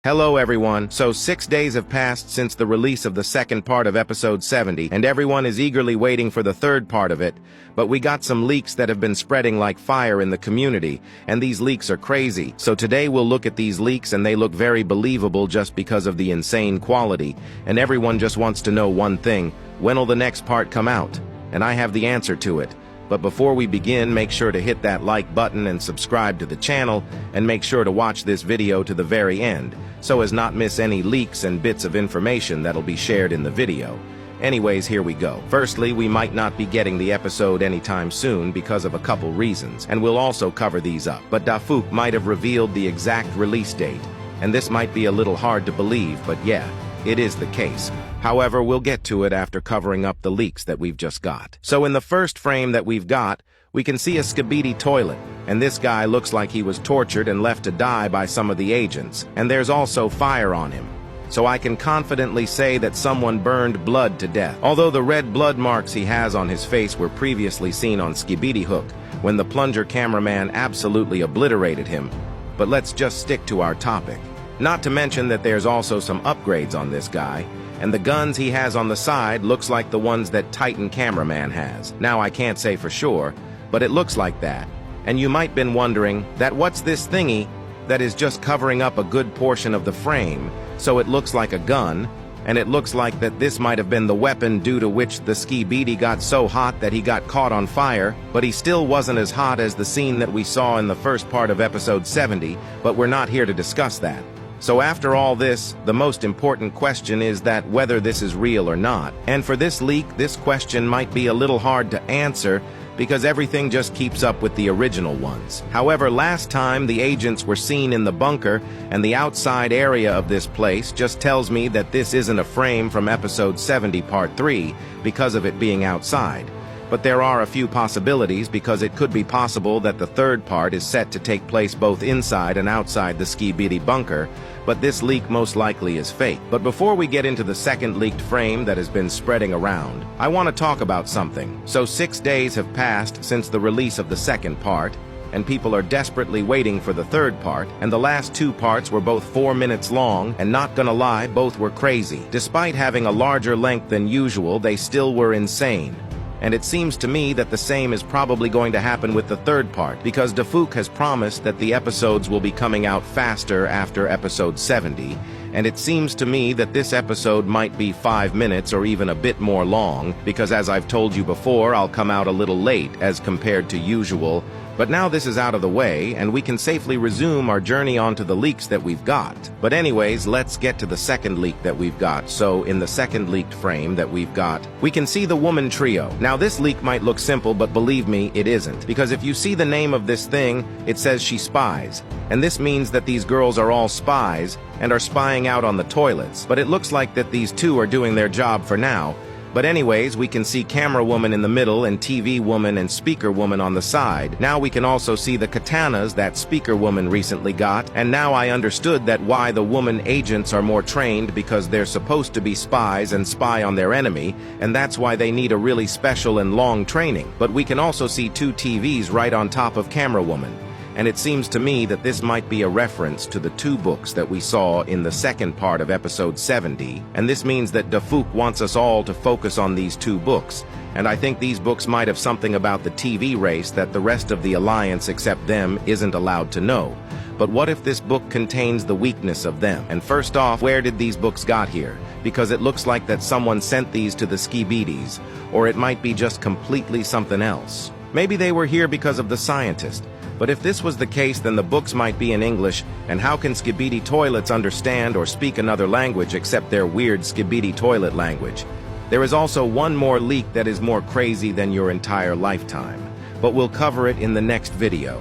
Hello everyone. So 6 days have passed since the release of the second part of episode 70, and everyone is eagerly waiting for the third part of it. But we got some leaks that have been spreading like fire in the community, and these leaks are crazy. So today we'll look at these leaks, and they look very believable just because of the insane quality. And everyone just wants to know one thing: when will the next part come out? And I have the answer to it. But before we begin, make sure to hit that like button and subscribe to the channel, and make sure to watch this video to the very end, so as not miss any leaks and bits of information that'll be shared in the video. Anyways, here we go. Firstly, we might not be getting the episode anytime soon because of a couple reasons, and we'll also cover these up. But Dafuk might have revealed the exact release date, and this might be a little hard to believe, but yeah, it is the case. However, we'll get to it after covering up the leaks that we've just got. So in the first frame that we've got, we can see a Skibidi toilet, and this guy looks like he was tortured and left to die by some of the agents, and there's also fire on him. So I can confidently say that someone burned blood to death, although the red blood marks he has on his face were previously seen on Skibidi Hook, when the plunger cameraman absolutely obliterated him. But let's just stick to our topic. Not to mention that there's also some upgrades on this guy, and the guns he has on the side looks like the ones that Titan cameraman has. Now I can't say for sure, but it looks like that. And you might been wondering that what's this thingy that is just covering up a good portion of the frame, so it looks like a gun, and it looks like that this might have been the weapon due to which the Skibidi got so hot that he got caught on fire, but he still wasn't as hot as the scene that we saw in the first part of episode 70, but we're not here to discuss that. So after all this, the most important question is that whether this is real or not. And for this leak, this question might be a little hard to answer because everything just keeps up with the original ones. However, last time the agents were seen in the bunker, and the outside area of this place just tells me that this isn't a frame from episode 70 part 3 because of it being outside. But there are a few possibilities, because it could be possible that the third part is set to take place both inside and outside the Skibidi bunker, but this leak most likely is fake. But before we get into the second leaked frame that has been spreading around, I want to talk about something. So 6 days have passed since the release of the second part, and people are desperately waiting for the third part, and the last two parts were both 4 minutes long, and not gonna lie, both were crazy. Despite having a larger length than usual, they still were insane. And it seems to me that the same is probably going to happen with the third part, because Dafuk has promised that the episodes will be coming out faster after episode 70, and it seems to me that this episode might be 5 minutes or even a bit more long, because as I've told you before, I'll come out a little late as compared to usual. But now this is out of the way, and we can safely resume our journey onto the leaks that we've got. But anyways, let's get to the second leak that we've got. So in the second leaked frame that we've got, we can see the woman trio. Now this leak might look simple, but believe me, it isn't. Because if you see the name of this thing, it says she spies. And this means that these girls are all spies and are spying out on the toilets. But it looks like that these two are doing their job for now. But anyways, we can see camera woman in the middle and TV woman and speaker woman on the side. Now we can also see the katanas that speaker woman recently got, and now I understood that why the woman agents are more trained, because they're supposed to be spies and spy on their enemy, and that's why they need a really special and long training. But we can also see two TVs right on top of camera woman. And it seems to me that this might be a reference to the two books that we saw in the second part of episode 70, and this means that Dafuk wants us all to focus on these two books, and I think these books might have something about the TV race that the rest of the Alliance except them isn't allowed to know. But what if this book contains the weakness of them? And first off, where did these books got here? Because it looks like that someone sent these to the Skibidis, or it might be just completely something else. Maybe they were here because of the scientist. But if this was the case, then the books might be in English, and how can Skibidi toilets understand or speak another language except their weird Skibidi toilet language? There is also one more leak that is more crazy than your entire lifetime, but we'll cover it in the next video.